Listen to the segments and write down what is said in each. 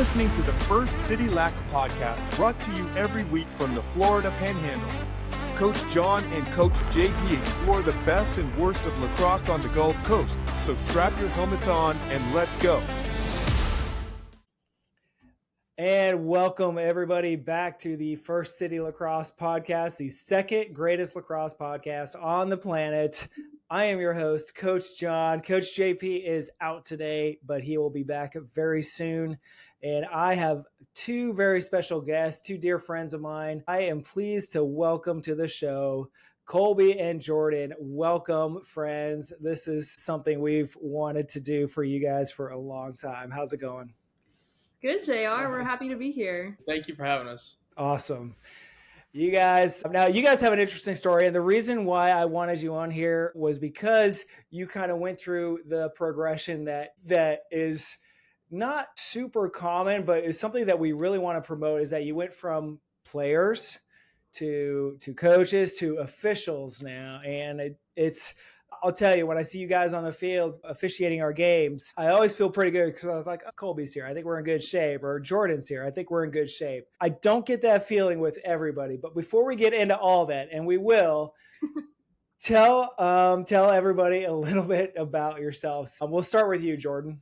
listening to the First City Lax podcast, brought to you every week from the Florida Panhandle. Coach Jon and Coach JP explore the best and worst of lacrosse on the Gulf Coast. So strap your helmets on and let's go. And welcome everybody back to the First City Lacrosse podcast, the second greatest lacrosse podcast on the planet. I am your host, Coach Jon. Coach JP is out today, but he will be back very soon. And I have two very special guests, two dear friends of mine. I am pleased to welcome to the show Colby and Jordan. Welcome, friends. This is something we've wanted to do for you guys for a long time. How's it going? Good, JR. We're happy to be here. Thank you for having us. Awesome. You guys have an interesting story. And the reason why I wanted you on here was because you kind of went through the progression that is not super common, but is something that we really want to promote, is that you went from players to coaches to officials now. And I'll tell you, when I see you guys on the field officiating our games, I always feel pretty good because I was like, oh, Colby's here. I think we're in good shape. Or Jordan's here. I think we're in good shape. I don't get that feeling with everybody. But before we get into all that, and we will, tell everybody a little bit about yourselves. We'll start with you, Jordan.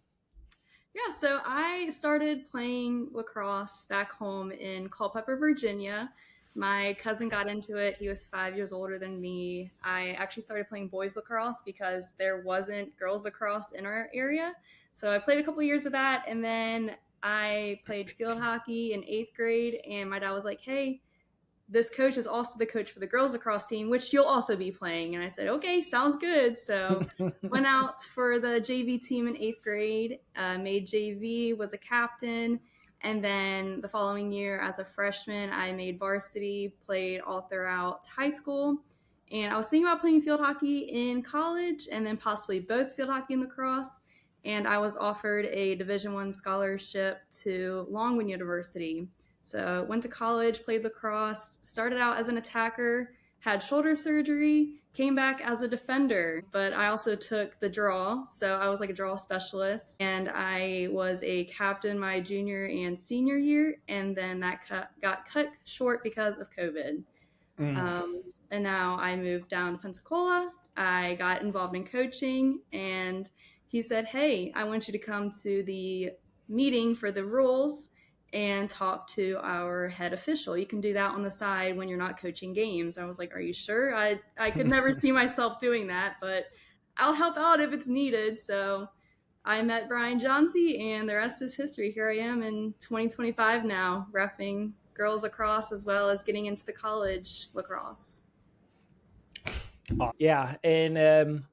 Yeah, so I started playing lacrosse back home in Culpeper, Virginia. My cousin got into it. He was 5 years older than me. I actually started playing boys lacrosse because there wasn't girls lacrosse in our area. So I played a couple of years of that, and then I played field hockey in 8th grade, and my dad was like, hey, this coach is also the coach for the girls lacrosse team, which you'll also be playing. And I said, okay, sounds good. So went out for the JV team in 8th grade, made JV, was a captain. And then the following year, as a freshman, I made varsity, played all throughout high school. And I was thinking about playing field hockey in college and then possibly both field hockey and lacrosse. And I was offered a Division I scholarship to Longwood University. So went to college, played lacrosse, started out as an attacker, had shoulder surgery, came back as a defender, but I also took the draw. So I was like a draw specialist, and I was a captain my junior and senior year. And then that got cut short because of COVID. And now I moved down to Pensacola. I got involved in coaching, and he said, hey, I want you to come to the meeting for the rules and talk to our head official. You can do that on the side when you're not coaching games. I was like, are you sure? I could never see myself doing that, but I'll help out if it's needed. So I met Brian Johnsey, and the rest is history. Here I am in 2025 now, reffing girls lacrosse as well as getting into the college lacrosse. Yeah, and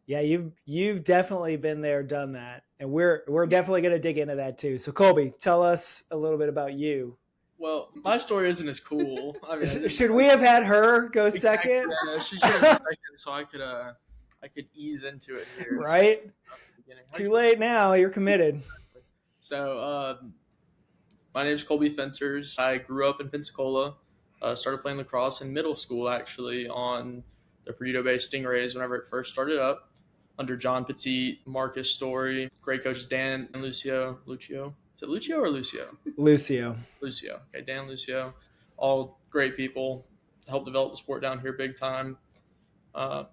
you've definitely been there, done that. And we're definitely going to dig into that too. So Colby, tell us a little bit about you. Well, my story isn't as cool. I mean, should we have had her go second? Yeah, she should have second, so I could ease into it here. Right? Too late now. You're committed. So, my name is Colby Fencers. I grew up in Pensacola. Started playing lacrosse in middle school, actually, on the Perdido Bay Stingrays whenever it first started up, under John Petit, Marcus Story, great coaches Dan and Lucio. Is it Lucio or Lucio? Lucio. Okay, Dan, Lucio, all great people. Helped develop the sport down here big time. And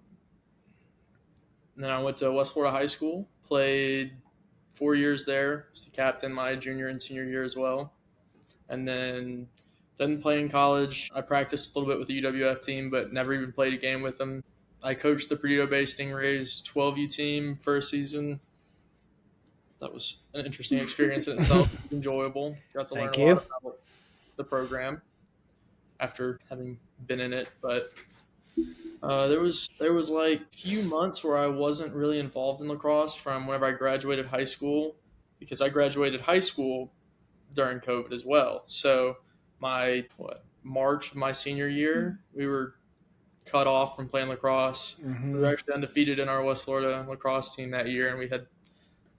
then I went to West Florida High School, played 4 years there. Was the captain my junior and senior year as well. And then didn't play in college. I practiced a little bit with the UWF team, but never even played a game with them. I coached the Perdido Bay Stingrays 12U team for a season. That was an interesting experience in itself. It was enjoyable. Got to learn a lot about the program after having been in it. But there was like a few months where I wasn't really involved in lacrosse from whenever I graduated high school, because I graduated high school during COVID as well. So March of my senior year, we were cut off from playing lacrosse. Mm-hmm. We were actually undefeated in our West Florida lacrosse team that year, and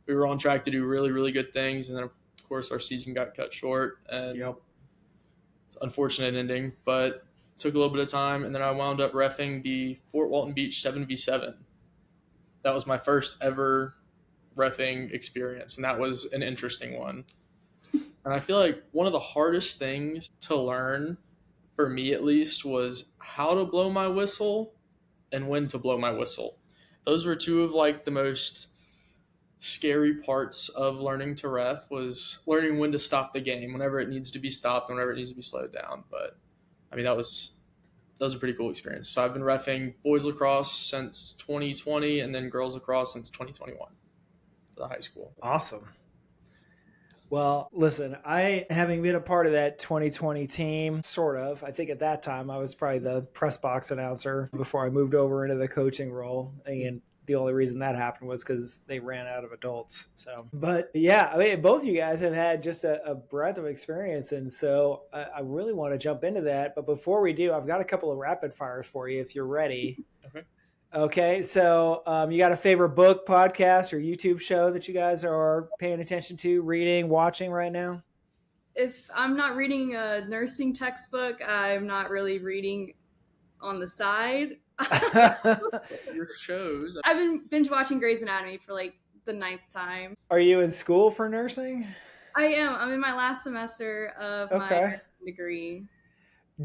we were on track to do really, really good things. And then, of course, our season got cut short, and it's an unfortunate ending, but took a little bit of time. And then I wound up reffing the Fort Walton Beach 7v7. That was my first ever reffing experience, and that was an interesting one. And I feel like one of the hardest things to learn, for me at least, was how to blow my whistle and when to blow my whistle. Those were two of like the most scary parts of learning to ref, was learning when to stop the game whenever it needs to be stopped, whenever it needs to be slowed down. But I mean, that was a pretty cool experience. So I've been reffing boys lacrosse since 2020 and then girls lacrosse since 2021 for the high school. Awesome. Well, listen, having been a part of that 2020 team, sort of, I think at that time I was probably the press box announcer before I moved over into the coaching role. And the only reason that happened was because they ran out of adults. So, but yeah, I mean, both of you guys have had just a breadth of experience. And so I really want to jump into that. But before we do, I've got a couple of rapid fires for you if you're ready. Okay. Okay, so you got a favorite book, podcast, or YouTube show that you guys are paying attention to, reading, watching right now? If I'm not reading a nursing textbook, I'm not really reading on the side. Your shows. I've been binge watching Grey's Anatomy for like the 9th time. Are you in school for nursing? I am. I'm in my last semester of my degree.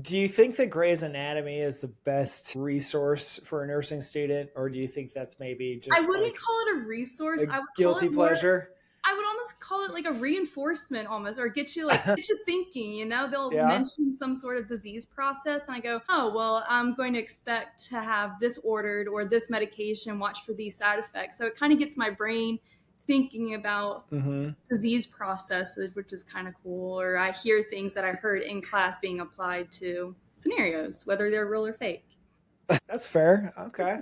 Do you think that Grey's Anatomy is the best resource for a nursing student, or do you think that's maybe just I wouldn't call it a resource. I would guilty pleasure? I would almost call it like a reinforcement almost, or get you thinking, you know, they'll mention some sort of disease process and I go, oh, well, I'm going to expect to have this ordered or this medication, watch for these side effects. So it kind of gets my brain thinking about disease processes, which is kind of cool. Or I hear things that I heard in class being applied to scenarios, whether they're real or fake. That's fair. Okay.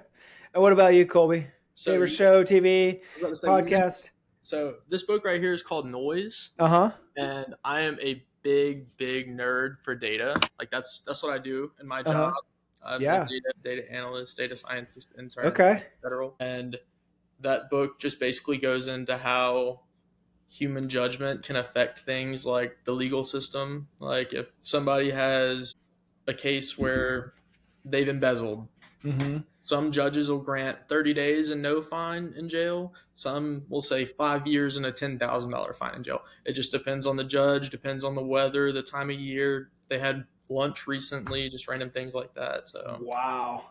And what about you, Colby? Favorite show, TV, podcast? So this book right here is called Noise. And I am a big nerd for data. Like that's what I do in my job. I'm a data analyst, data scientist intern. Federal. And that book just basically goes into how human judgment can affect things like the legal system. Like if somebody has a case where they've embezzled, some judges will grant 30 days and no fine in jail. Some will say 5 years and a $10,000 fine in jail. It just depends on the judge, depends on the weather, the time of year. They had lunch recently, just random things like that. So wow.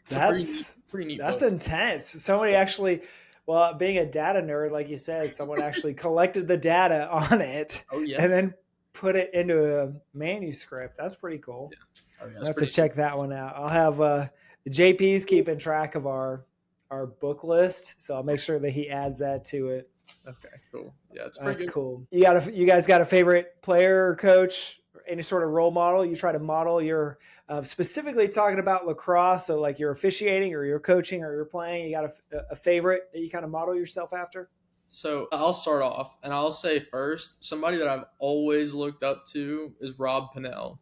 That's pretty neat. That's intense. Somebody actually, well, being a data nerd, like you said, someone actually collected the data on it and then put it into a manuscript. That's pretty cool. I'll have to check that one out. I'll have JP's keeping track of our book list, so I'll make sure that he adds that to it. Okay, cool. Yeah, that's cool. You guys got a favorite player or coach? Any sort of role model you try to model your specifically talking about lacrosse, so like you're officiating or you're coaching or you're playing, you got a favorite that you kind of model yourself after? So I'll start off and I'll say first, somebody that I've always looked up to is Rob Pennell.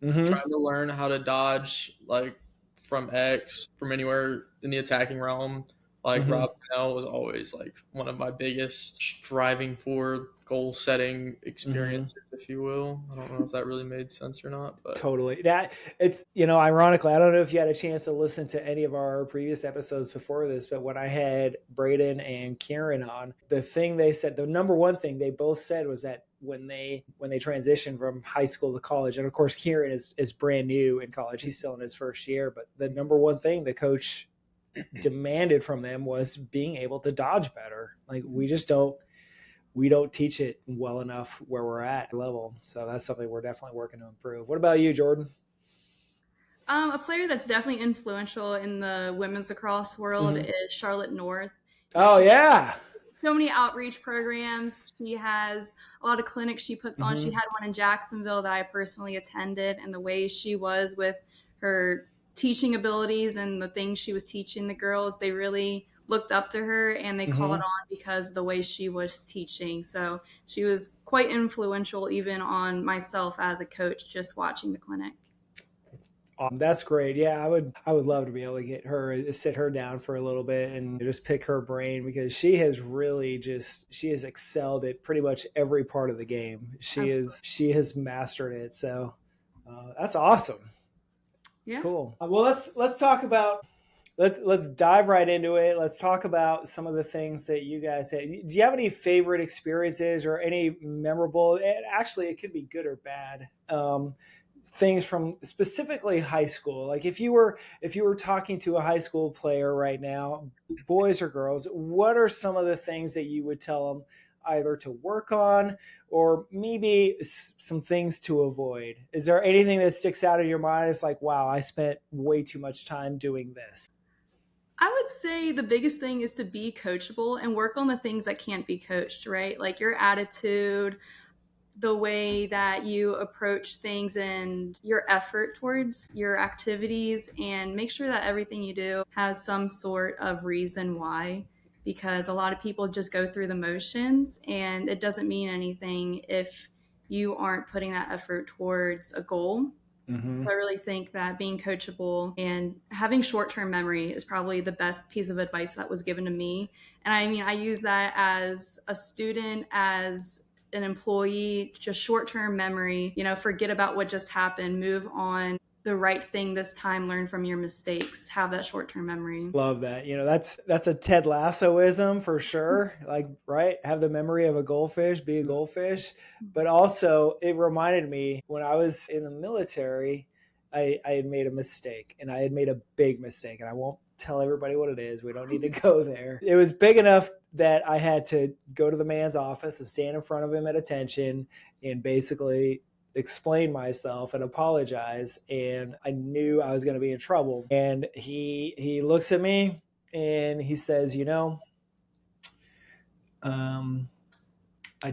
Trying to learn how to dodge like from X, from anywhere in the attacking realm. Like Rob Pennell was always like one of my biggest striving for goal setting experiences, if you will. I don't know if that really made sense or not, but totally. That it's, ironically, I don't know if you had a chance to listen to any of our previous episodes before this, but when I had Braden and Kieran on, the number one thing they both said was that when they transitioned from high school to college, and of course Kieran is brand new in college, he's still in his first year, but the number one thing the coach demanded from them was being able to dodge better. Like we don't teach it well enough where we're at level. So that's something we're definitely working to improve. What about you, Jordan? A player that's definitely influential in the women's lacrosse world is Charlotte North. Oh, yeah. So many outreach programs. She has a lot of clinics she puts on. She had one in Jacksonville that I personally attended, and the way she was with her teaching abilities and the things she was teaching the girls, they really looked up to her and they caught on because of the way she was teaching. So she was quite influential even on myself as a coach, just watching the clinic. That's great. Yeah, I would love to be able to get her, sit her down for a little bit and just pick her brain, because she has excelled at pretty much every part of the game. She has mastered it. So that's awesome. Yeah. Cool. Well, let's talk about let's dive right into it. Let's talk about some of the things that you guys had. Do you have any favorite experiences or any memorable? And actually, it could be good or bad. Things from specifically high school. Like if you were talking to a high school player right now, boys or girls, what are some of the things that you would tell them either to work on or maybe some things to avoid? Is there anything that sticks out in your mind? It's like, wow, I spent way too much time doing this. I would say the biggest thing is to be coachable and work on the things that can't be coached, right? Like your attitude, the way that you approach things and your effort towards your activities, and make sure that everything you do has some sort of reason why, because a lot of people just go through the motions and it doesn't mean anything if you aren't putting that effort towards a goal. Mm-hmm. I really think that being coachable and having short-term memory is probably the best piece of advice that was given to me. And I mean, I use that as a student, as an employee, just short-term memory, forget about what just happened, move on, the right thing this time, learn from your mistakes, have that short-term memory. Love that. That's a Ted Lassoism for sure. Like, right? Have the memory of a goldfish, be a goldfish. But also, it reminded me when I was in the military, I had made a mistake, and I had made a big mistake, and I won't tell everybody what it is. We don't need to go there. It was big enough that I had to go to the man's office and stand in front of him at attention and basically explain myself and apologize, and I knew I was going to be in trouble. And he looks at me and he says, I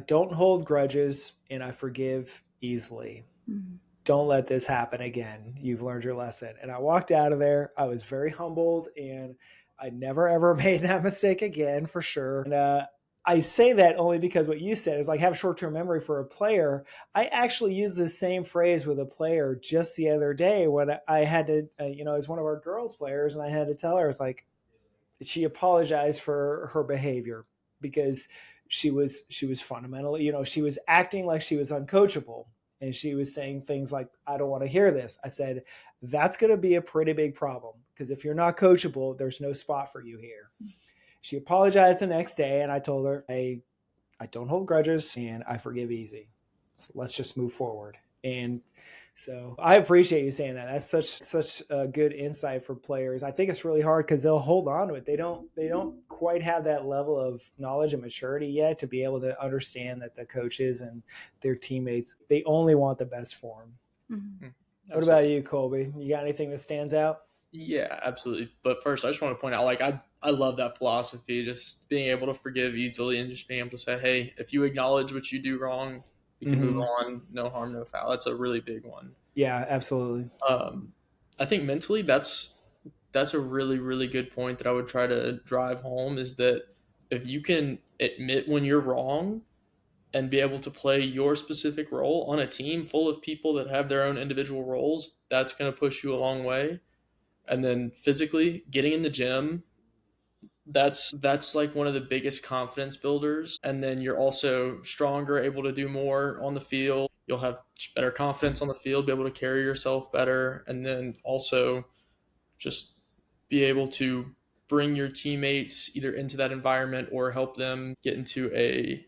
don't hold grudges and I forgive easily. Mm-hmm. Don't let this happen again. You've learned your lesson. And I walked out of there. I was very humbled, and I never ever made that mistake again, for sure. And I say that only because what you said is like have short-term memory for a player. I actually used the same phrase with a player just the other day when I had to, as one of our girls players, and I had to tell her, it's like, she apologized for her behavior because she was fundamentally, she was acting like she was uncoachable. And she was saying things like, I don't want to hear this. I said, that's going to be a pretty big problem, because if you're not coachable, there's no spot for you here. She apologized the next day, and I told her, I don't hold grudges and I forgive easy. So let's just move forward. And so I appreciate you saying that. That's such a good insight for players. I think it's really hard because they'll hold on to it. They don't quite have that level of knowledge and maturity yet to be able to understand that the coaches and their teammates, they only want the best for them. Mm-hmm. What about you, Colby? You got anything that stands out? Yeah, absolutely. But first, I just want to point out, like, I love that philosophy, just being able to forgive easily and just being able to say, hey, if you acknowledge what you do wrong, we can move on. No harm, no foul. That's a really big one. Yeah, absolutely. I think mentally that's a really, really good point that I would try to drive home, is that if you can admit when you're wrong and be able to play your specific role on a team full of people that have their own individual roles, that's going to push you a long way. And then physically getting in the gym, that's like one of the biggest confidence builders. And then you're also stronger, able to do more on the field. You'll have better confidence on the field, be able to carry yourself better, and then also just be able to bring your teammates either into that environment or help them get into a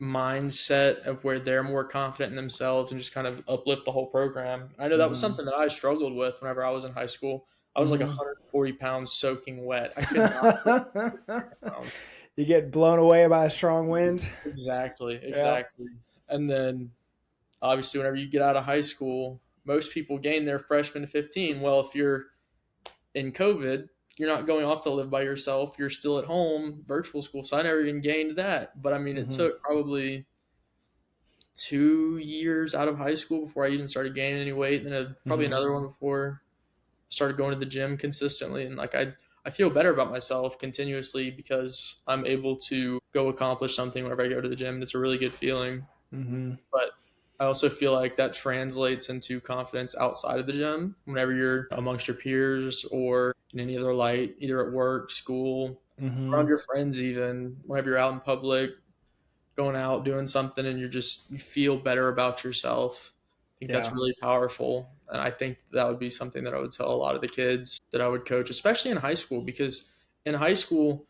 mindset of where they're more confident in themselves and just kind of uplift the whole program. I know that was something that I struggled with whenever I was in high school. I was like 140 pounds soaking wet. I could not. You get blown away by a strong wind. Exactly. Yeah. And then obviously whenever you get out of high school, most people gain their freshman 15. Well, if you're in COVID, you're not going off to live by yourself. You're still at home, virtual school. So I never even gained that. But I mean, it took probably 2 years out of high school before I even started gaining any weight. And then probably another one before I started going to the gym consistently. And like, I feel better about myself continuously because I'm able to go accomplish something whenever I go to the gym. It's a really good feeling. But I also feel like that translates into confidence outside of the gym whenever you're amongst your peers or in any other light, either at work, school, around your friends, even whenever you're out in public, going out, doing something, and you feel better about yourself. think that's really powerful. And I think that would be something that I would tell a lot of the kids that I would coach, especially in high school, because in high school,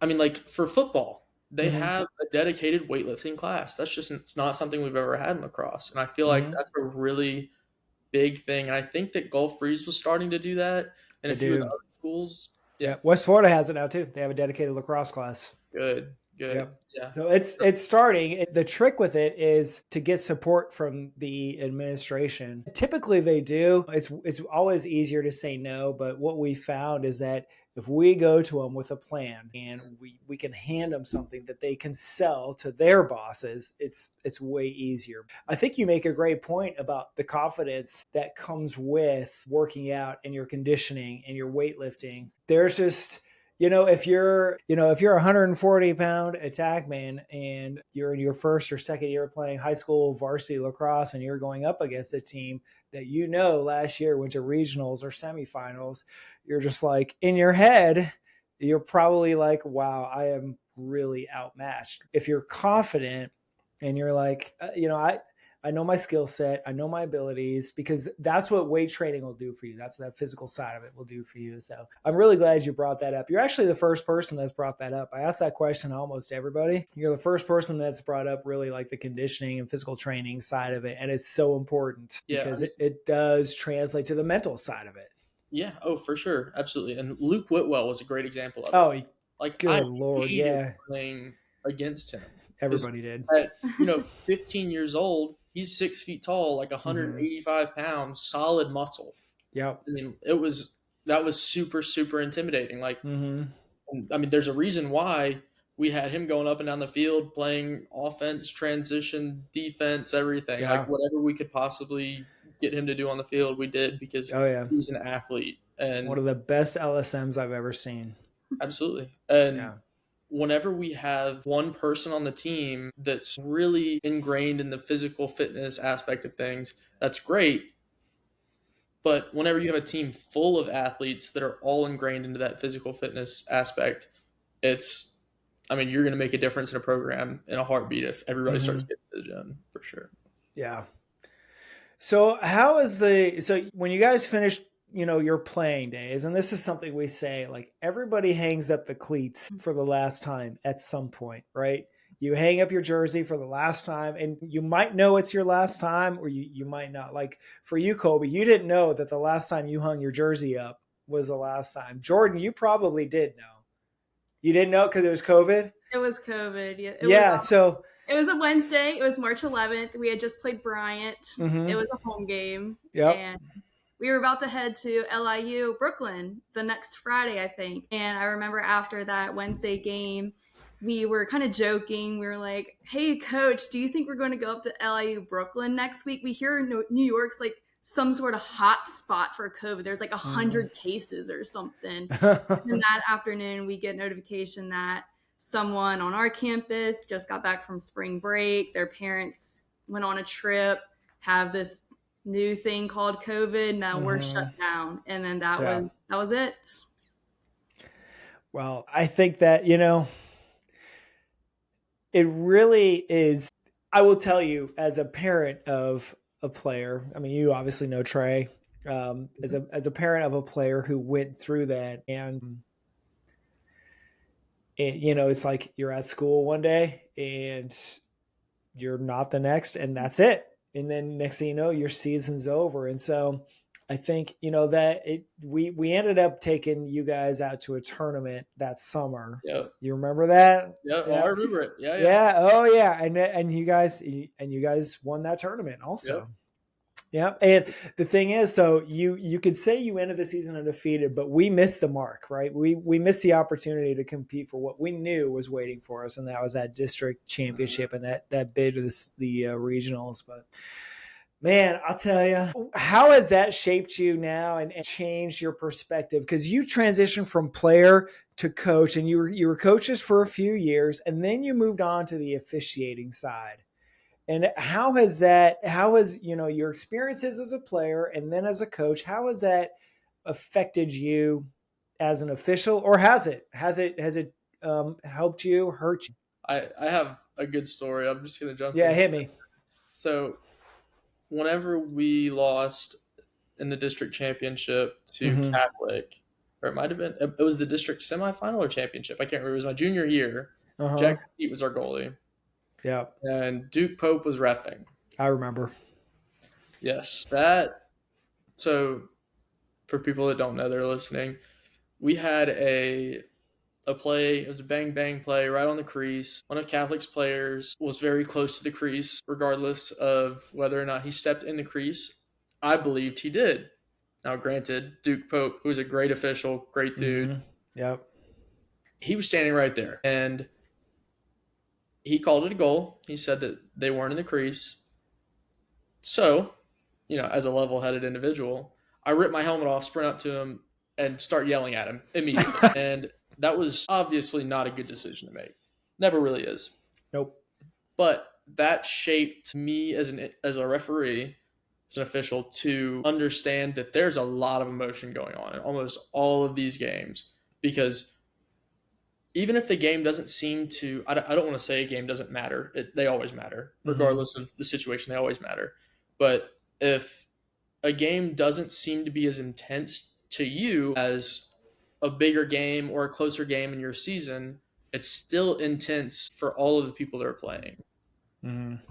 I mean, like for football, they have a dedicated weightlifting class. That's just, it's not something we've ever had in lacrosse. And I feel like that's a really big thing. And I think that Gulf Breeze was starting to do that. And a few of the other schools. Yeah. West Florida has it now too. They have a dedicated lacrosse class. Good. Yeah. So it's starting. The trick with it is to get support from the administration. Typically they do. It's always easier to say no, but what we found is that if we go to them with a plan and we can hand them something that they can sell to their bosses, it's way easier. I think you make a great point about the confidence that comes with working out and your conditioning and your weightlifting. There's just, if you're a 140-pound attackman and you're in your first or second year playing high school varsity lacrosse and you're going up against a team that last year went to regionals or semifinals, you're just like, in your head, you're probably like, wow, I am really outmatched. If you're confident and you're like, I know my skill set, I know my abilities, because that's what weight training will do for you. That's what that physical side of it will do for you. So I'm really glad you brought that up. You're actually the first person that's brought that up. I asked that question to almost everybody. You're the first person that's brought up really like the conditioning and physical training side of it. And it's so important because it does translate to the mental side of it. Yeah. Oh, for sure. Absolutely. And Luke Whitwell was a great example of it. Oh, like, good Lord. Yeah. Playing against him. Everybody did. At 15 years old, he's 6 feet tall, like 185 pounds, solid muscle. Yeah. I mean, that was super, super intimidating. Like, I mean, there's a reason why we had him going up and down the field, playing offense, transition, defense, everything. Yeah. Like whatever we could possibly get him to do on the field, we did, because he was an athlete. And one of the best LSMs I've ever seen. Absolutely. And whenever we have one person on the team that's really ingrained in the physical fitness aspect of things, that's great. But whenever you have a team full of athletes that are all ingrained into that physical fitness aspect, you're going to make a difference in a program in a heartbeat if everybody starts getting to the gym, for sure. Yeah. So when you guys finished, your playing days, and this is something we say, like everybody hangs up the cleats for the last time at some point, right? You hang up your jersey for the last time, and you might know it's your last time, or you might not. Like for you, Colby, you didn't know that the last time you hung your jersey up was the last time. Jordan, you probably did know. You didn't know because it was COVID? It was COVID. It was a Wednesday. It was March 11th. We had just played Bryant. It was a home game. Yep. And we were about to head to LIU Brooklyn the next Friday, I think. And I remember after that Wednesday game, we were kind of joking. We were like, hey, coach, do you think we're going to go up to LIU Brooklyn next week? We hear New York's like some sort of hot spot for COVID. There's like 100 cases or something. And that afternoon, we get notification that someone on our campus just got back from spring break. Their parents went on a trip, have this new thing called COVID. Now we're shut down. And then that was it. Well, I think that, it really is. I will tell you, as a parent of a player, I mean, you obviously know Trey, as a parent of a player who went through that, and it's like you're at school one day and you're not the next, and that's it. And then next thing you know, your season's over. And so I think, that we ended up taking you guys out to a tournament that summer. Yeah. You remember that? Yeah. I remember it. Yeah. Yeah. Oh yeah. And you guys won that tournament also. Yeah. And the thing is, so you could say you ended the season undefeated, but we missed the mark, right? We missed the opportunity to compete for what we knew was waiting for us. And that was that district championship and that bid to the regionals. But man, I'll tell you, how has that shaped you now and changed your perspective? Because you transitioned from player to coach, and you were coaches for a few years, and then you moved on to the officiating side. And how has your experiences as a player and then as a coach, how has that affected you as an official, or has it helped you, hurt you? I have a good story. I'm just going to jump in. Yeah, hit me. So whenever we lost in the district championship to Catholic, or it might have been, it was the district semifinal or championship. I can't remember. It was my junior year. Jack Petit was our goalie. Yeah. And Duke Pope was reffing. I remember. Yes. So for people that don't know, they're listening, we had a play. It was a bang play right on the crease. One of Catholic's players was very close to the crease, regardless of whether or not he stepped in the crease. I believed he did. Now, granted, Duke Pope, who was a great official, great dude, Yep, he was standing right there, and he called it a goal. He said that they weren't in the crease. So, as a level-headed individual, I rip my helmet off, sprint up to him, and start yelling at him immediately. And that was obviously not a good decision to make. Never really is. Nope. But that shaped me as a referee, as an official, to understand that there's a lot of emotion going on in almost all of these games. Because even if the game doesn't seem to, I don't want to say a game doesn't matter. They always matter. Regardless of the situation, they always matter. But if a game doesn't seem to be as intense to you as a bigger game or a closer game in your season, it's still intense for all of the people that are playing.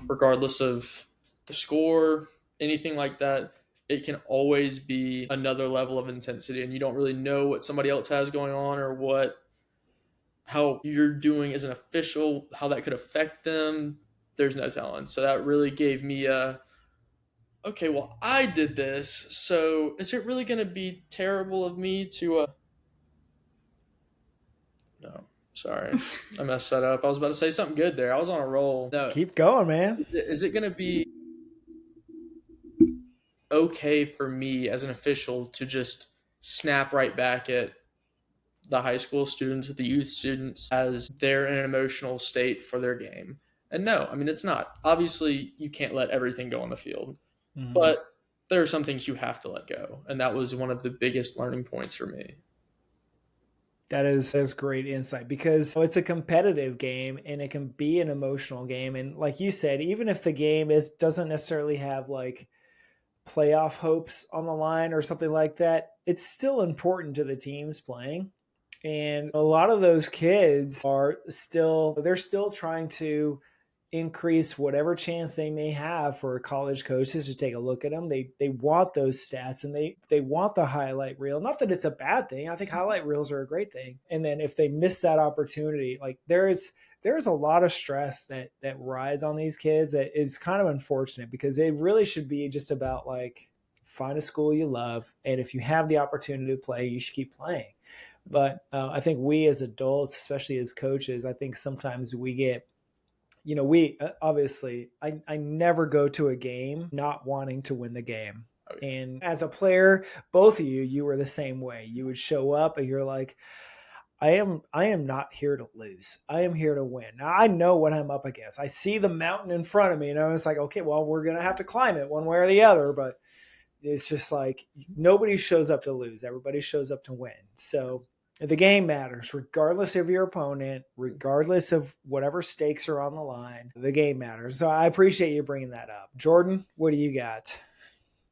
Regardless of the score, anything like that, it can always be another level of intensity, and you don't really know what somebody else has going on or how you're doing as an official, how that could affect them. There's no telling. So that really gave me okay, well, I did this, so is it really going to be terrible of me to No, sorry. I messed that up. I was about to say something good there. I was on a roll. No. Keep going, man. Is it going to be okay for me as an official to just snap right back at the high school students, the youth students, as they're in an emotional state for their game? And no, I mean, it's not. Obviously, you can't let everything go on the field. But there are some things you have to let go. And that was one of the biggest learning points for me. That's great insight, because it's a competitive game and it can be an emotional game. And like you said, even if the game doesn't necessarily have like playoff hopes on the line or something like that, it's still important to the teams playing. And a lot of those kids they're still trying to increase whatever chance they may have for college coaches to take a look at them. They want those stats, and they want the highlight reel. Not that it's a bad thing. I think highlight reels are a great thing. And then if they miss that opportunity, like there is a lot of stress that rides on these kids that is kind of unfortunate, because it really should be just about like, find a school you love, and if you have the opportunity to play, you should keep playing. But I think we as adults, especially as coaches, I think sometimes we get, we obviously, I never go to a game not wanting to win the game. And as a player, both of you were the same way. You would show up and you're like, I am not here to lose. I am here to win. Now I know what I'm up against. I see the mountain in front of me, and I was like, okay, well, we're going to have to climb it one way or the other. But it's just like, nobody shows up to lose. Everybody shows up to win. So the game matters, regardless of your opponent, regardless of whatever stakes are on the line. The game matters. So I appreciate you bringing that up. Jordan, what do you got?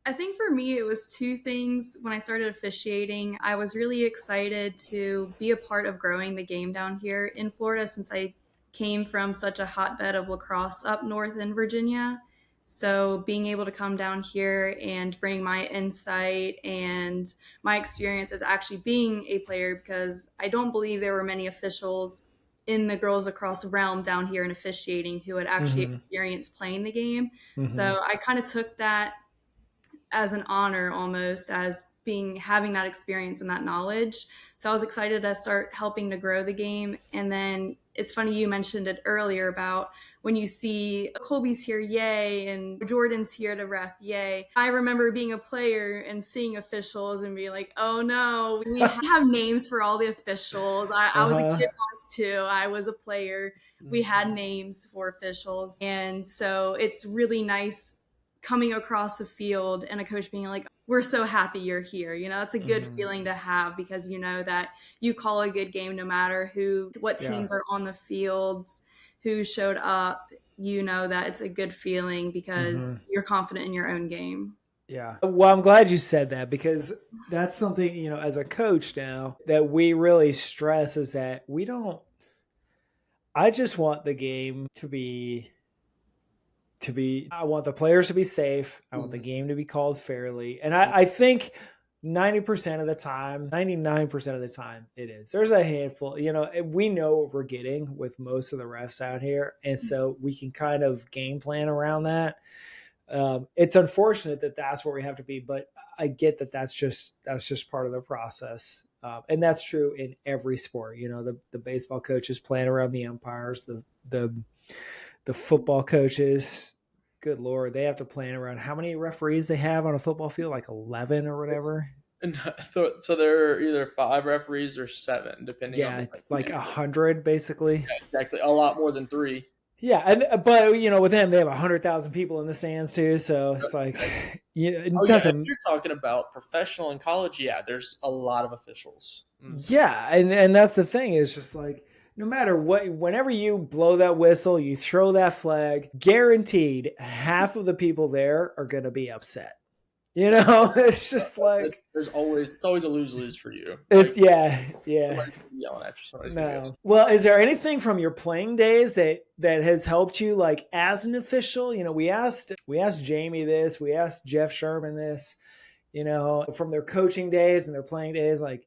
I think for me, it was two things. When I started officiating, I was really excited to be a part of growing the game down here in Florida, since I came from such a hotbed of lacrosse up north in Virginia. So being able to come down here and bring my insight and my experience as actually being a player, because I don't believe there were many officials in the girls lacrosse realm down here in officiating who had actually experienced playing the game. So I kind of took that as an honor, almost, as having that experience and that knowledge. So I was excited to start helping to grow the game. And then it's funny, you mentioned it earlier about when you see Colby's here, yay, and Jordan's here to ref, yay. I remember being a player and seeing officials and being like, oh no, we have names for all the officials. I was a kid once too. I was a player. We had names for officials. And so it's really nice coming across the field and a coach being like, we're so happy you're here. It's a good feeling to have, because you know that you call a good game no matter what teams are on the field, who showed up. you know that it's a good feeling because you're confident in your own game. Yeah. Well, I'm glad you said that, because that's something, as a coach now, that we really stress, is that I just want the game I want the players to be safe. I want the game to be called fairly. And I think 90% of the time, 99% of the time it is. There's a handful, we know what we're getting with most of the refs out here. And so we can kind of game plan around that. It's unfortunate that that's where we have to be, but I get that that's just part of the process. And that's true in every sport. The baseball coaches plan around the umpires, the football coaches, good Lord, they have to plan around how many referees they have on a football field, like 11 or whatever. And so there are either 5 referees or 7, depending on the like 100 basically. Yeah, exactly, a lot more than 3. Yeah, but with them, they have 100,000 people in the stands too, so it's like, it doesn't. If you're talking about professional and college, there's a lot of officials. Yeah, and that's the thing. Is just like, no matter what, whenever you blow that whistle, you throw that flag, guaranteed half of the people there are going to be upset. It's just like, it's always a lose-lose for you. It's yelling at you. No. Well, is there anything from your playing days that has helped you, like, as an official? We asked Jamie this, we asked Jeff Sherman this, from their coaching days and their playing days, like,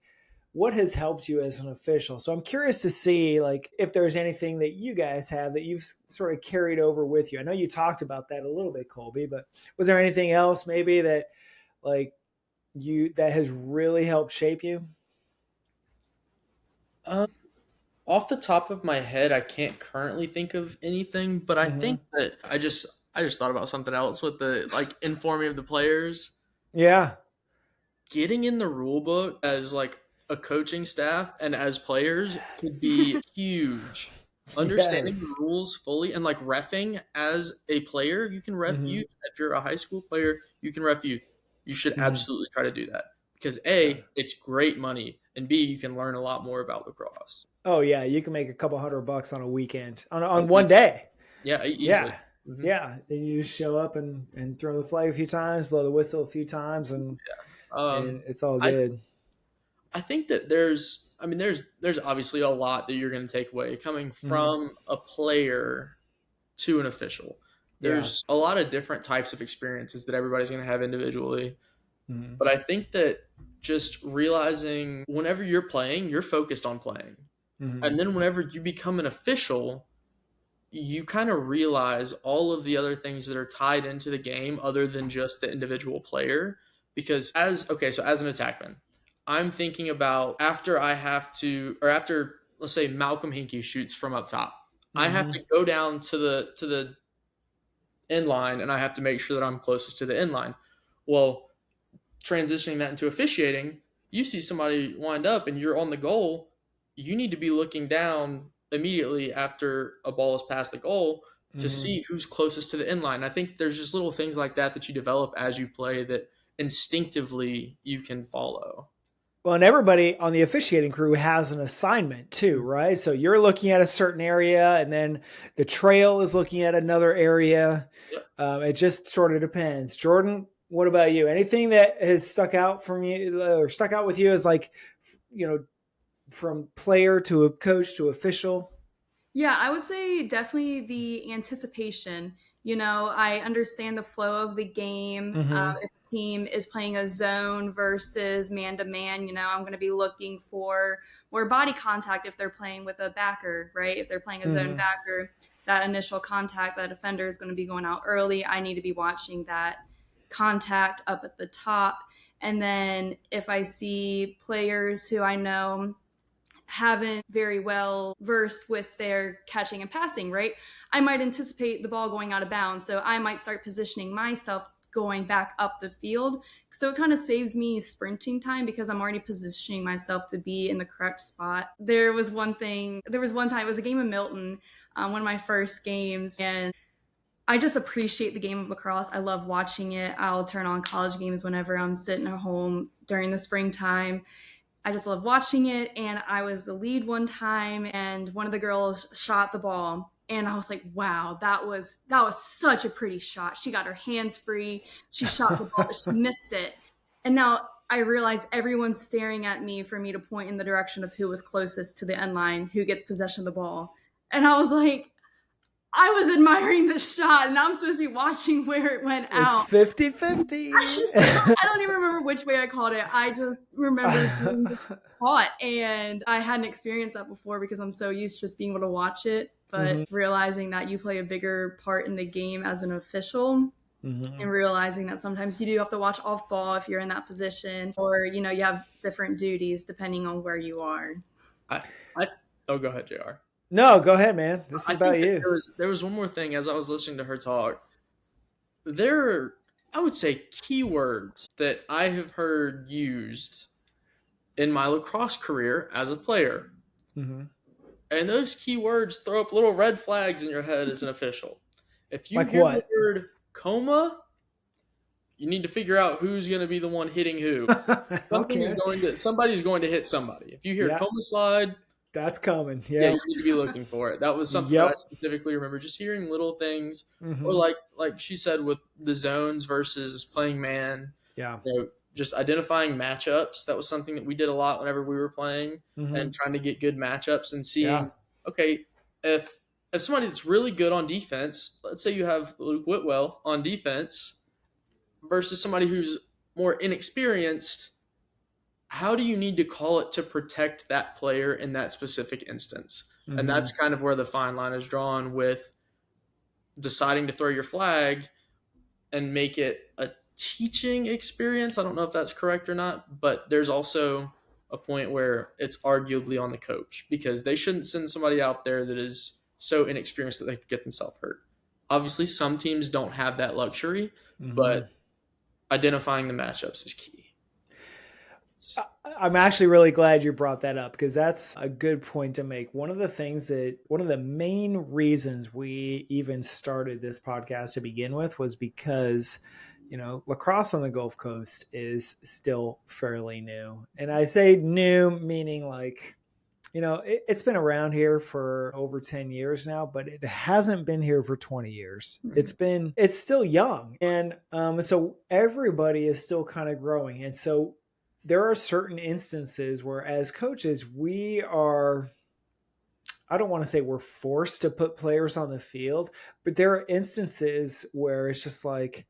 what has helped you as an official? So I'm curious to see, like, if there's anything that you guys have that you've sort of carried over with you. I know you talked about that a little bit, Colby, but was there anything else maybe that, like, that has really helped shape you? Off the top of my head, I can't currently think of anything, but I think that I just thought about something else with the, like, informing of the players. Yeah. Getting in the rule book as, like, a coaching staff and as players could be huge. Understanding the rules fully, and, like, reffing as a player, you can ref youth. If you're a high school player, you can ref youth. You should absolutely try to do that, because A, it's great money, and B, you can learn a lot more about lacrosse. Oh yeah, you can make a couple $100 on a weekend on one day. Yeah, easily. Yeah. Yeah, and you just show up and throw the flag a few times, blow the whistle a few times, and it's all good. I think that there's obviously a lot that you're going to take away coming from a player to an official. There's a lot of different types of experiences that everybody's going to have individually. But I think that just realizing whenever you're playing, you're focused on playing. And then whenever you become an official, you kind of realize all of the other things that are tied into the game other than just the individual player. Because as an attackman, I'm thinking about after, let's say, Malcolm Hinkey shoots from up top, I have to go down to the end line, and I have to make sure that I'm closest to the end line. Well, transitioning that into officiating, you see somebody wind up and you're on the goal, you need to be looking down immediately after a ball is past the goal to see who's closest to the end line. I think there's just little things like that you develop as you play that instinctively you can follow. Well, and everybody on the officiating crew has an assignment too, right? So you're looking at a certain area, and then the trail is looking at another area. Yep. It just sort of depends. Jordan, what about you? Anything that has stuck out from you or stuck out with you as, like, from player to a coach to official? Yeah, I would say definitely the anticipation. I understand the flow of the game. If a team is playing a zone versus man-to-man, I'm going to be looking for more body contact if they're playing with a backer, right? If they're playing a zone backer, that initial contact, that defender is going to be going out early. I need to be watching that contact up at the top. And then if I see players who I know haven't very well versed with their catching and passing, right? I might anticipate the ball going out of bounds. So I might start positioning myself going back up the field. So it kind of saves me sprinting time because I'm already positioning myself to be in the correct spot. There was one time, it was a game of Milton, one of my first games, and I just appreciate the game of lacrosse. I love watching it. I'll turn on college games whenever I'm sitting at home during the springtime. I just love watching it, and I was the lead one time, and one of the girls shot the ball And I was like, wow, that was such a pretty shot. She got her hands free. She shot the ball, but she missed it. And now I realize everyone's staring at me for me to point in the direction of who was closest to the end line, who gets possession of the ball. And I was like, I was admiring the shot, and I'm supposed to be watching where it went out. It's 50-50. I don't even remember which way I called it. I just remember being just caught, and I hadn't experienced that before because I'm so used to just being able to watch it. But realizing that you play a bigger part in the game as an official, and realizing that sometimes you do have to watch off ball if you're in that position, or you have different duties depending on where you are. Oh, go ahead, JR. No, go ahead, man. This is about you. There was one more thing as I was listening to her talk. There are, I would say, keywords that I have heard used in my lacrosse career as a player. And those keywords throw up little red flags in your head as an official. If you hear the word coma, you need to figure out who's going to be the one hitting who. Somebody's going to hit somebody. If you hear coma slide, that's coming. Yeah, you need to be looking for it. That was something that I specifically remember. Just hearing little things, or like she said with the zones versus playing man. Yeah, just identifying matchups. That was something that we did a lot whenever we were playing, and trying to get good matchups and seeing. Okay, if somebody that's really good on defense, let's say you have Luke Whitwell on defense, versus somebody who's more inexperienced. How do you need to call it to protect that player in that specific instance? And that's kind of where the fine line is drawn with deciding to throw your flag and make it a teaching experience. I don't know if that's correct or not, but there's also a point where it's arguably on the coach, because they shouldn't send somebody out there that is so inexperienced that they could get themselves hurt. Obviously, some teams don't have that luxury, but identifying the matchups is key. I'm actually really glad you brought that up, because that's a good point to make. One of the main reasons we even started this podcast to begin with was because, lacrosse on the Gulf Coast is still fairly new. And I say new, meaning like, it's been around here for over 10 years now, but it hasn't been here for 20 years. It's still young. And so everybody is still kind of growing. And so there are certain instances where as coaches, I don't want to say we're forced to put players on the field, but there are instances where it's just like,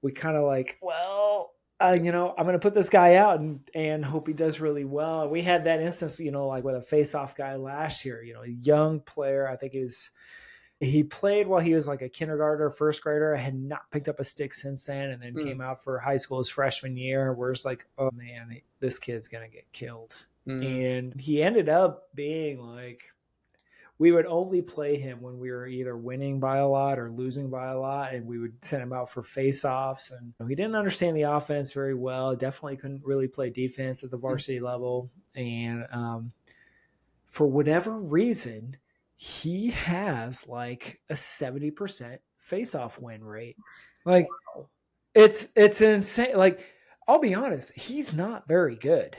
we kind of like, well, I'm going to put this guy out and hope he does really well. We had that instance, like with a face-off guy last year, a young player. I think he played while he was like a kindergartner, first grader. I had not picked up a stick since then, and then came out for high school his freshman year, where it's like, oh man, this kid's going to get killed. And he ended up being like, we would only play him when we were either winning by a lot or losing by a lot, and we would send him out for face-offs. And he didn't understand the offense very well. Definitely couldn't really play defense at the varsity level. And for whatever reason, he has like a 70% face-off win rate. Like, it's insane. Like, I'll be honest, he's not very good,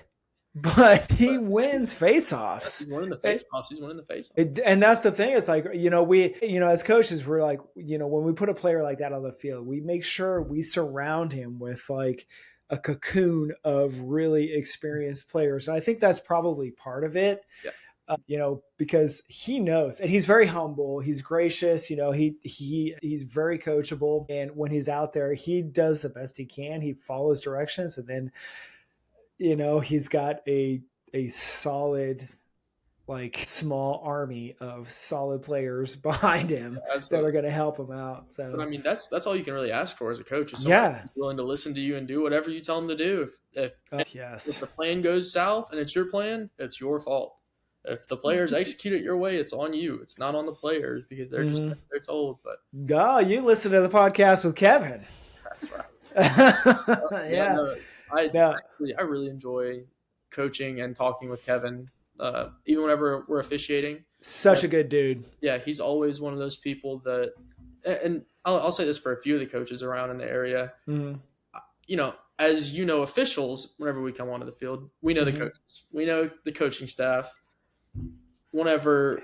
but he wins face-offs. He's winning the face-offs. And that's the thing. It's like, we, as coaches, we're like, when we put a player like that on the field, we make sure we surround him with like a cocoon of really experienced players. And I think that's probably part of it. Yeah. Because he knows, and he's very humble. He's gracious. He's very coachable. And when he's out there, he does the best he can. He follows directions. And then, he's got a solid, like small army of solid players behind him that are going to help him out. So, but I mean, that's all you can really ask for as a coach. Is someone who's willing to listen to you and do whatever you tell them to do. If the plan goes south and it's your plan, it's your fault. If the players execute it your way, it's on you. It's not on the players, because they're they're told. But you listen to the podcast with Kevin. That's right. I really enjoy coaching and talking with Kevin, even whenever we're officiating. Such a good dude. Yeah, he's always one of those people that, and I'll say this for a few of the coaches around in the area. As officials, whenever we come onto the field, we know the coaches, we know the coaching staff. Whenever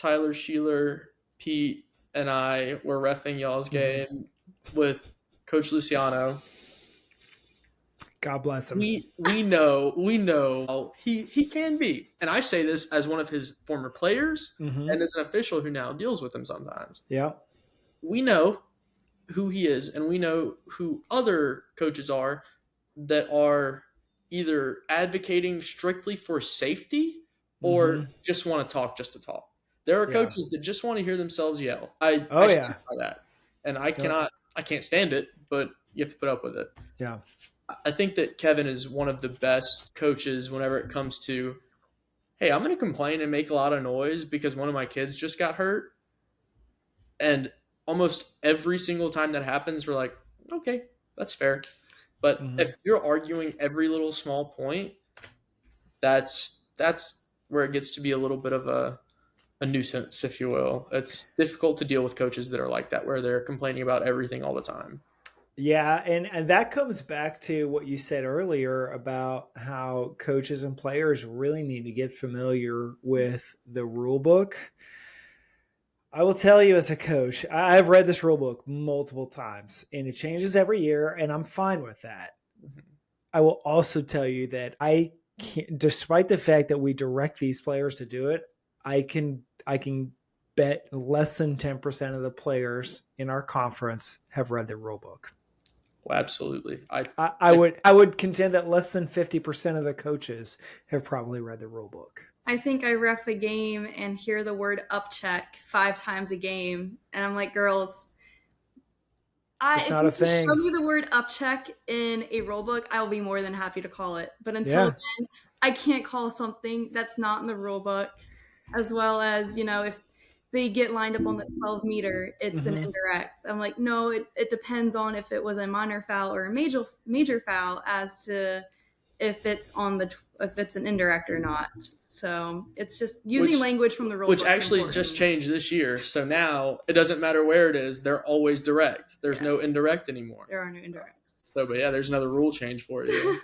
Tyler Sheeler, Pete, and I were reffing y'all's game with Coach Luciano. God bless him. We know how he can be. And I say this as one of his former players and as an official who now deals with him sometimes. Yeah. We know who he is, and we know who other coaches are that are either advocating strictly for safety or just want to talk just to talk. There are coaches that just want to hear themselves yell. I stand by that. And I can't stand it, but you have to put up with it. Yeah. I think that Kevin is one of the best coaches whenever it comes to, hey, I'm going to complain and make a lot of noise because one of my kids just got hurt. And almost every single time that happens, we're like, okay, that's fair. But if you're arguing every little small point, that's where it gets to be a little bit of a nuisance, if you will. It's difficult to deal with coaches that are like that, where they're complaining about everything all the time. Yeah, and that comes back to what you said earlier about how coaches and players really need to get familiar with the rule book. I will tell you as a coach, I've read this rule book multiple times, and it changes every year, and I'm fine with that. I will also tell you that I can't, despite the fact that we direct these players to do it, I can bet less than 10% of the players in our conference have read the rule book. Well, absolutely. I would contend that less than 50% of the coaches have probably read the rule book. I think I ref a game and hear the word up check 5 times a game, and I'm like, girls, it's not a thing. Show me the word up check in a rule book, I will be more than happy to call it. But until then, I can't call something that's not in the rule book. As well as, if they get lined up on the 12 meter, it's an indirect. I'm like, no, it depends on if it was a minor foul or a major foul as to if it's if it's an indirect or not. So it's just using language from the rule book. Which actually just changed this year. So now it doesn't matter where it is; they're always direct. There's no indirect anymore. There are no indirects. So, but there's another rule change for you.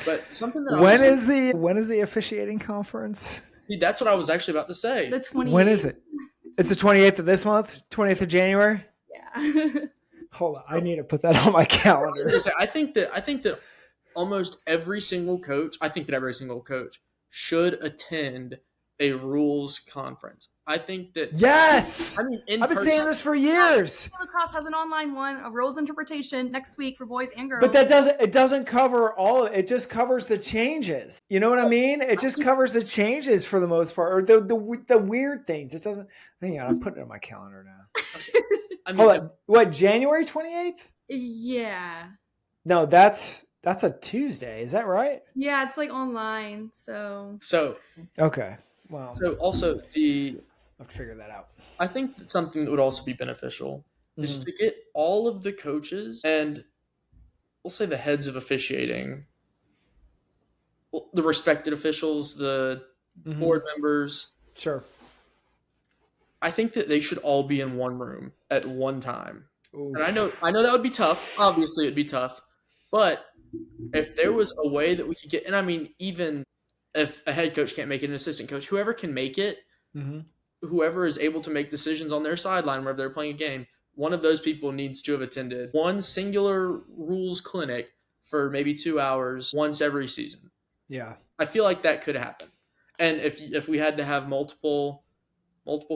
But something that when is the officiating conference? That's what I was actually about to say. The 28th. When is it? It's the 28th of this month? 28th of January? Yeah. Hold on. I need to put that on my calendar. I think that almost every single coach, should attend a rules conference. I think that yes. I've been saying this for years. Lacrosse has an online one of rules interpretation next week for boys and girls. But it doesn't cover all of it. It just covers the changes. You know what I mean? It just covers the changes for the most part, or the weird things. It doesn't. Hang on, I'm putting it on my calendar now. Hold on. What, January 28th? Yeah. No, that's a Tuesday. Is that right? Yeah, it's like online. So okay. Well, so also I'll have to figure that out. I think that something that would also be beneficial is to get all of the coaches and we'll say the heads of officiating, the respected officials, the board members. Sure. I think that they should all be in one room at one time. Oof. And I know that would be tough. Obviously, it'd be tough. But if there was a way that we could get, and I mean, even if a head coach can't make it, an assistant coach, whoever can make it, whoever is able to make decisions on their sideline wherever they're playing a game, one of those people needs to have attended one singular rules clinic for maybe 2 hours once every season. Yeah. I feel like that could happen. And if we had to have multiple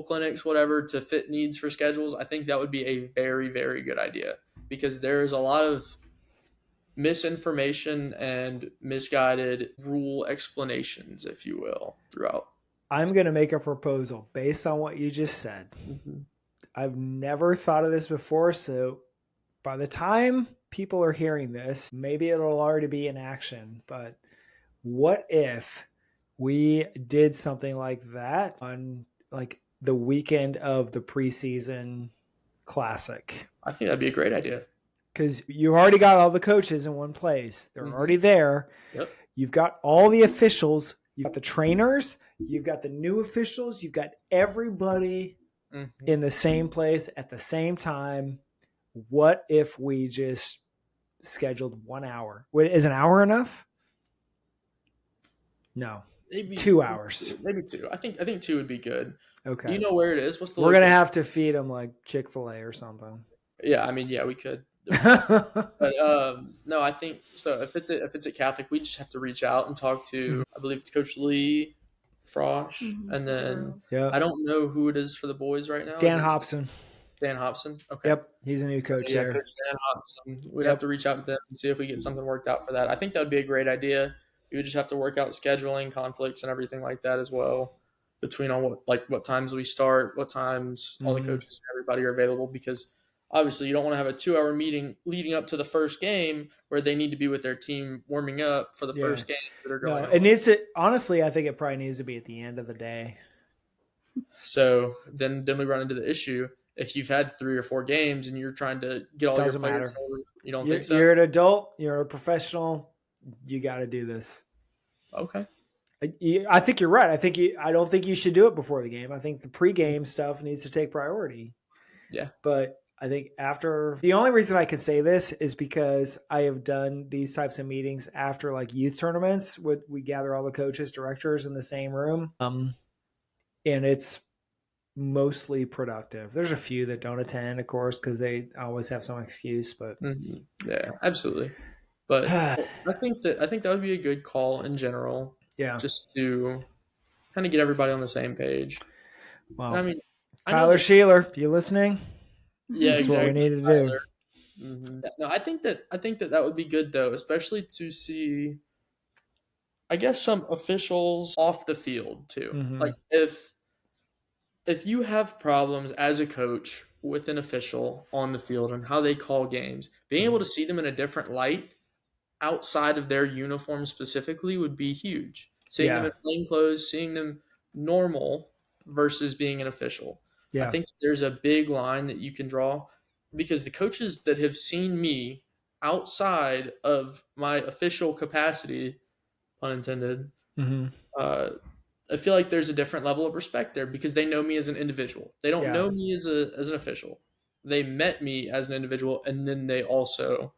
clinics, whatever, to fit needs for schedules, I think that would be a very, very good idea because there's a lot of misinformation and misguided rule explanations, if you will, throughout. I'm going to make a proposal based on what you just said. I've never thought of this before, so by the time people are hearing this, maybe it'll already be in action, but what if we did something like that on like the weekend of the preseason classic? I think that'd be a great idea. Because you already got all the coaches in one place. They're already there. Yep. You've got all the officials. You've got the trainers. You've got the new officials. You've got everybody in the same place at the same time. What if we just scheduled 1 hour? Is an hour enough? No. Maybe 2 hours. Maybe 2. I think 2 would be good. Okay. Do you know where it is? What's the We're going to location? have to feed them like Chick-fil-A or something. Yeah, I mean, yeah, we could. But no, I think so. If it's a Catholic, we just have to reach out and talk to. I believe it's Coach Lee Frosh, Mhm. and then Yeah. I don't know who it is for the boys right now. Dan Is it Hobson. Dan Hobson. Okay. Yep. He's a new coach Yeah, here. Coach Dan Hobson. We'd Yep. have to reach out to them and see if we get something worked out for that. I think that would be a great idea. We would just have to work out scheduling, conflicts, and everything like that as well. Between on what times we start, what times all the coaches and everybody are available, because obviously you don't want to have a 2-hour meeting leading up to the first game where they need to be with their team warming up for the first game that are going on. It needs to, honestly, I think it probably needs to be at the end of the day. So then we run into the issue. If you've had 3 or 4 games and you're trying to get all Doesn't your players matter. over, you don't think so? You're an adult. You're a professional. You got to do this. Okay. I think you're right. I don't think you should do it before the game. I think the pregame stuff needs to take priority. Yeah. But I think after, the only reason I can say this is because I have done these types of meetings after like youth tournaments. We gather all the coaches, directors in the same room, and it's mostly productive. There's a few that don't attend, of course, because they always have some excuse. But yeah, absolutely. But I think that would be a good call in general. Yeah. Just to kind of get everybody on the same page. Well, I mean, Tyler Sheeler, if you're listening, yeah, that's exactly. what we need to do. Mm-hmm. No, I think that would be good though, especially to see, I guess, some officials off the field too. Mm-hmm. Like if you have problems as a coach with an official on the field and how they call games, being able to see them in a different light outside of their uniform specifically would be huge. Seeing them in plain clothes, seeing them normal versus being an official. Yeah. I think there's a big line that you can draw, because the coaches that have seen me outside of my official capacity, pun intended, I feel like there's a different level of respect there because they know me as an individual. They don't know me as an official. They met me as an individual, and then they also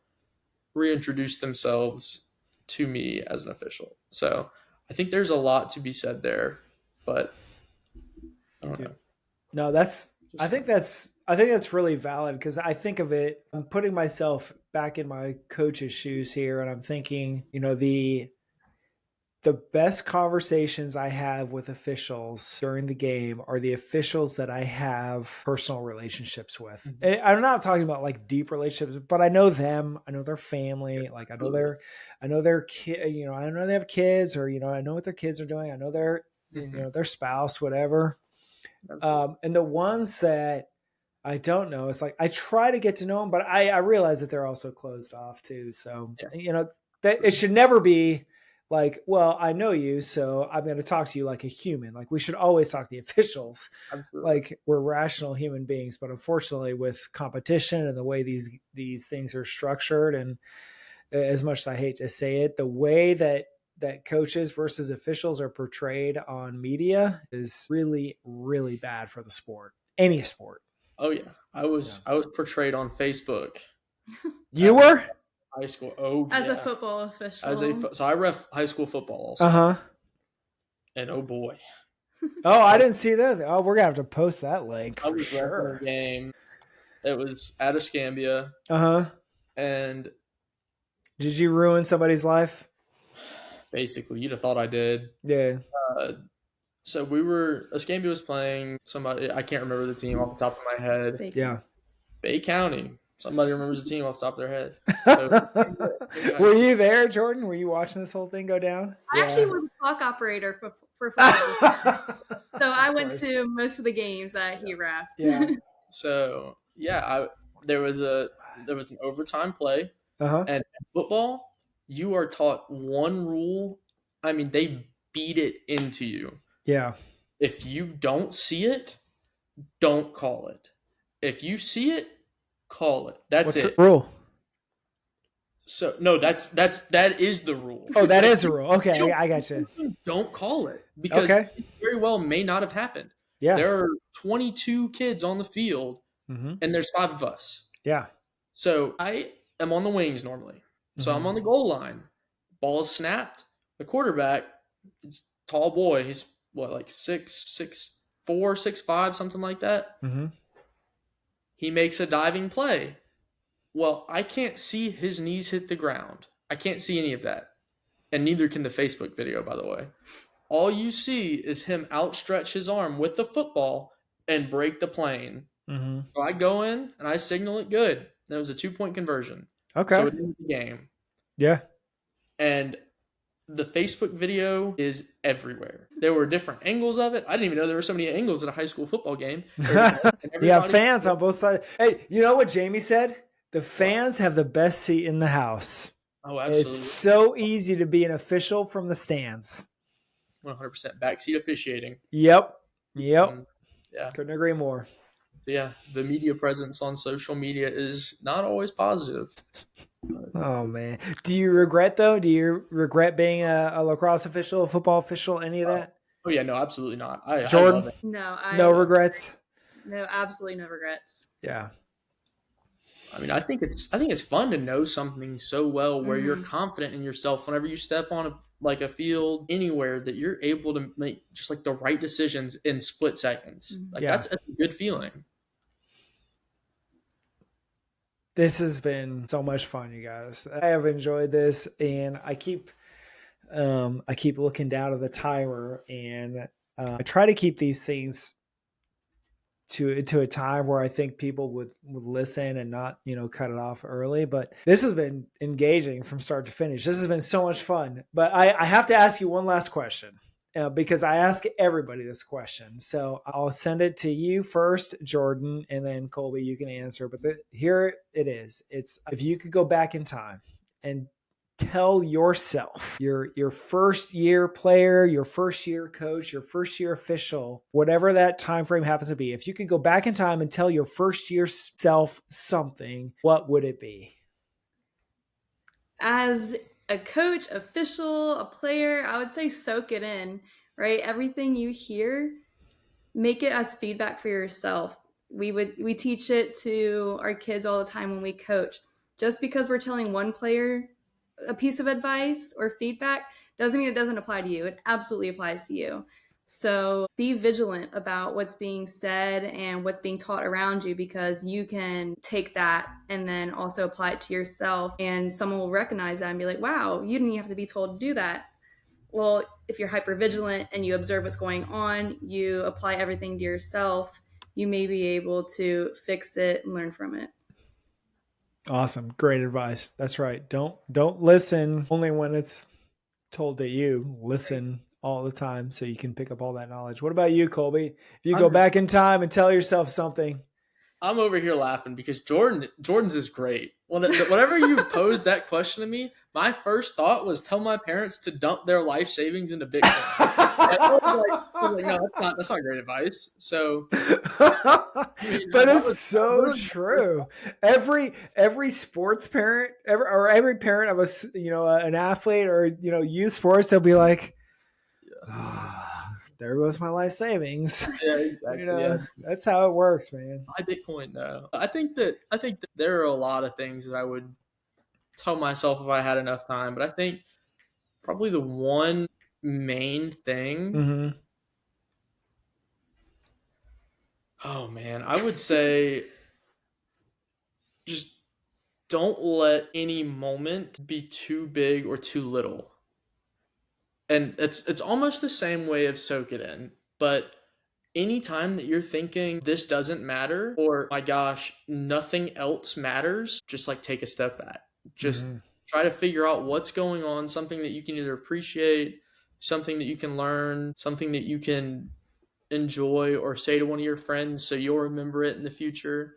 reintroduce themselves to me as an official. So I think there's a lot to be said there, but I don't know. No, I think that's really valid, because I think of it, I'm putting myself back in my coach's shoes here, and I'm thinking, the best conversations I have with officials during the game are the officials that I have personal relationships with. Mm-hmm. I'm not talking about like deep relationships, but I know them. I know their family. Like I know their kid. I know they have kids, or I know what their kids are doing. I know their their spouse, whatever. And the ones that I don't know, it's like I try to get to know them, but I realize that they're also closed off too. So that it should never be like, well, I know you, so I'm going to talk to you like a human. Like we should always talk to the officials. Absolutely. Like we're rational human beings, but unfortunately with competition and the way these things are structured, and as much as I hate to say it, the way that coaches versus officials are portrayed on media is really, really bad for the sport, any sport. Oh yeah. I was portrayed on Facebook. You were? High school. As a football official. So I ref high school football also. And oh boy. Oh, I didn't see that. Oh, we're gonna have to post that link for sure. A game. It was at Escambia. And did you ruin somebody's life? Basically, you'd have thought I did. Yeah. So Escambia was playing somebody, I can't remember the team off the top of my head. Bay County. Somebody remembers the team off the top of their head. So, were you there, Jordan? Were you watching this whole thing go down? I actually was a clock operator for football. So I went to most of the games that he reffed. Yeah. So there was an overtime play, and in football, you are taught one rule. I mean, they beat it into you. Yeah. If you don't see it, don't call it. If you see it, call it. What's it. The rule? So no, that is the rule. Oh, that is the rule. Okay, I got you. Don't call it, because it very well may not have happened. Yeah. There are 22 kids on the field, and there's 5 of us. Yeah. So I am on the wings normally. So I'm on the goal line. Ball is snapped. The quarterback, it's a tall boy. He's like 6'3", 6'4", 6'5", something like that. Mm-hmm. He makes a diving play. Well, I can't see his knees hit the ground. I can't see any of that. And neither can the Facebook video, by the way. All you see is him outstretch his arm with the football and break the plane. Mm-hmm. So I go in and I signal it good. That was a 2-point conversion. Okay. So it ended the game. Yeah. And the Facebook video is everywhere. There were different angles of it. I didn't even know there were so many angles in a high school football game. You have fans on both sides. Hey, you know what Jamie said? The fans have the best seat in the house. Oh, absolutely. It's so easy to be an official from the stands. 100% backseat officiating. Yep. Yeah. Couldn't agree more. So yeah, the media presence on social media is not always positive. Oh man, do you regret though? Do you regret being a lacrosse official, a football official, any of that? Oh yeah, no, absolutely not. Jordan, I love it. No regrets. No, absolutely no regrets. Yeah. I mean, I think it's fun to know something so well where you're confident in yourself whenever you step on a field anywhere that you're able to make just like the right decisions in split seconds. That's a good feeling. This has been so much fun, you guys. I have enjoyed this, and I keep looking down at the timer, and I try to keep these things to a time where I think people would listen and not, cut it off early. But this has been engaging from start to finish. This has been so much fun. But I have to ask you one last question. Because I ask everybody this question. So I'll send it to you first, Jordan, and then Colby, you can answer. But here it is. It's if you could go back in time and tell yourself, your first year player, your first year coach, your first year official, whatever that time frame happens to be, if you could go back in time and tell your first year self something, what would it be? As a coach, official, a player, I would say soak it in, right? Everything you hear, make it as feedback for yourself. We teach it to our kids all the time when we coach. Just because we're telling one player a piece of advice or feedback doesn't mean it doesn't apply to you. It absolutely applies to you. So be vigilant about what's being said and what's being taught around you, because you can take that and then also apply it to yourself, and someone will recognize that and be like, wow, you didn't even have to be told to do that. Well, if you're hyper vigilant and you observe what's going on, you apply everything to yourself, you may be able to fix it and learn from it. Awesome. Great advice. That's right. Don't listen only when it's told to you. Listen all the time so you can pick up all that knowledge. What about you, Colby? If you go back in time and tell yourself something. I'm over here laughing because Jordan's is great. Whenever you posed that question to me, my first thought was tell my parents to dump their life savings into Bitcoin. I was like, no, that's not great advice. So, but it's so true. Every sports parent, every parent of an athlete or youth sports, they'll be like, there goes my life savings. Yeah, exactly. That's how it works, man. My Bitcoin, no. I think that there are a lot of things that I would tell myself if I had enough time, but I think probably the one main thing. Oh man, I would say just don't let any moment be too big or too little. And it's almost the same way of soak it in, but anytime that you're thinking this doesn't matter or my gosh, nothing else matters, just like take a step back. Just try to figure out what's going on, something that you can either appreciate, something that you can learn, something that you can enjoy or say to one of your friends so you'll remember it in the future.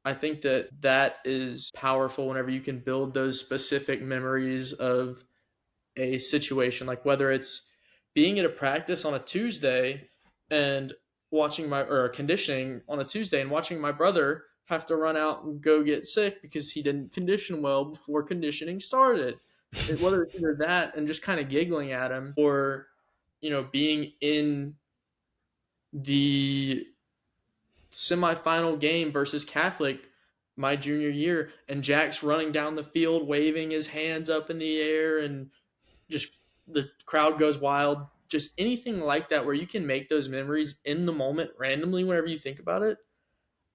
I think that is powerful whenever you can build those specific memories of a situation, like whether it's being at a practice on a Tuesday and conditioning on a Tuesday and watching my brother have to run out and go get sick because he didn't condition well before conditioning started. Whether it's either that and just kind of giggling at him, or being in the semifinal game versus Catholic my junior year and Jack's running down the field waving his hands up in the air and just the crowd goes wild. just anything like that where you can make those memories in the moment randomly whenever you think about it.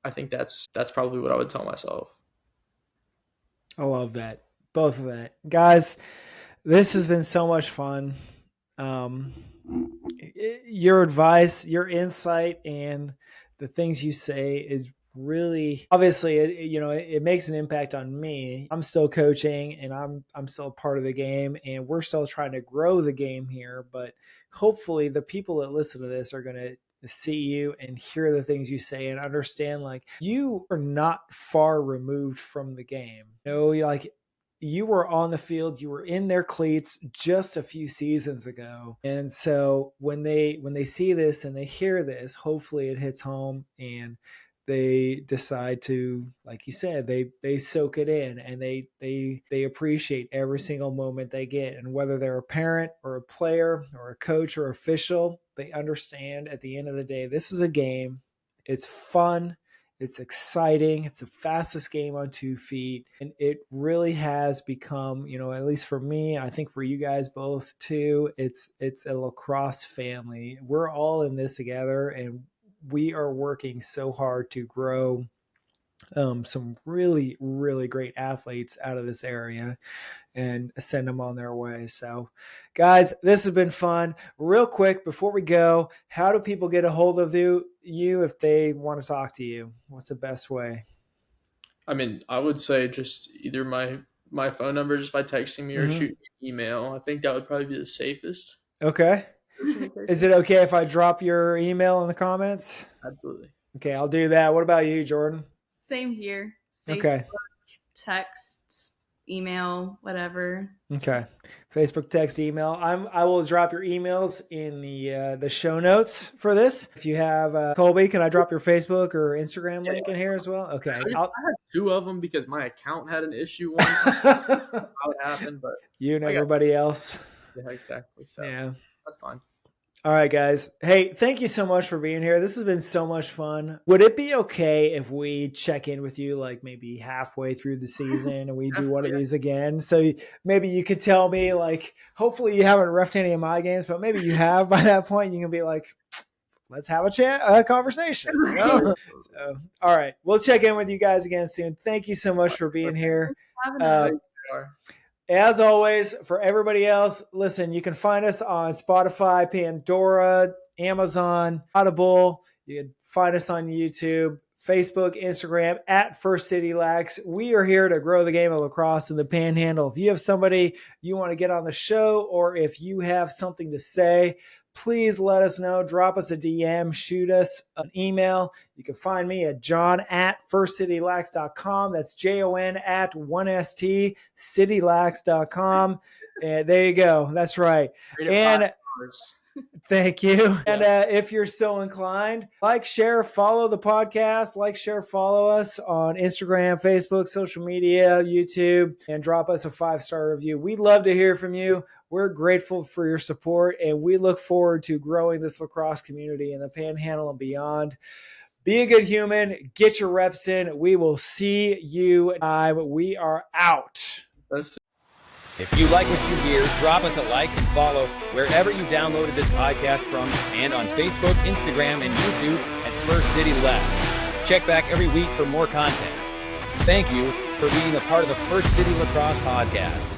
I think that's probably what I would tell myself. I love that. Both of that. Guys, this has been so much fun. Your advice, your insight, and the things you say is really, obviously, it makes an impact on me. I'm still coaching and I'm still a part of the game, and we're still trying to grow the game here. But hopefully the people that listen to this are going to see you and hear the things you say and understand, like, you are not far removed from the game. Like, you were on the field, you were in their cleats just a few seasons ago. And so when they see this and they hear this, hopefully it hits home and they decide to, like you said, they soak it in, and they appreciate every single moment they get. And whether they're a parent or a player or a coach or official, they understand at the end of the day, this is a game. It's fun. It's exciting. It's the fastest game on 2 feet. And it really has become, at least for me, I think for you guys both too, it's a lacrosse family. We're all in this together, and we are working so hard to grow some really, really great athletes out of this area and send them on their way. So, guys, this has been fun. Real quick, before we go, how do people get a hold of you if they want to talk to you? What's the best way? I mean, I would say just either my phone number just by texting me or shoot me an email. I think that would probably be the safest. Okay. Is it okay if I drop your email in the comments? Absolutely. Okay, I'll do that. What about you, Jordan? Same here. Facebook, okay. Text, email, whatever. Okay. Facebook, text, email. I will drop your emails in the show notes for this. If you have Colby, can I drop your Facebook or Instagram link in here as well? Okay. I had 2 of them because my account had an issue one time. How it happened, but you and everybody else. Yeah, exactly. So yeah, that's fine. All right, guys. Hey, thank you so much for being here. This has been so much fun. Would it be okay if we check in with you like maybe halfway through the season and we do one of these again? So maybe you could tell me, like, hopefully you haven't reffed any of my games, but maybe you have by that point. You can be like, let's have a conversation. So, all right. We'll check in with you guys again soon. Thank you so much for being here. As always, for everybody else, listen, you can find us on Spotify, Pandora, Amazon, Audible. You can find us on YouTube, Facebook, Instagram, at First City Lax. We are here to grow the game of lacrosse in the Panhandle. If you have somebody you want to get on the show, or if you have something to say, please let us know. Drop us a DM, shoot us an email. You can find me at john@firstcitylax.com. That's JON@ 1ST citylax.com. And there you go. That's right. And thank you. And if you're so inclined, like, share, follow the podcast, follow us on Instagram, Facebook, social media, YouTube, and drop us a 5-star review. We'd love to hear from you. We're grateful for your support, and we look forward to growing this lacrosse community in the Panhandle and beyond. Be a good human. Get your reps in. We will see you. We are out. If you like what you hear, drop us a like and follow wherever you downloaded this podcast from, and on Facebook, Instagram, and YouTube at First City Lax. Check back every week for more content. Thank you for being a part of the First City Lacrosse podcast.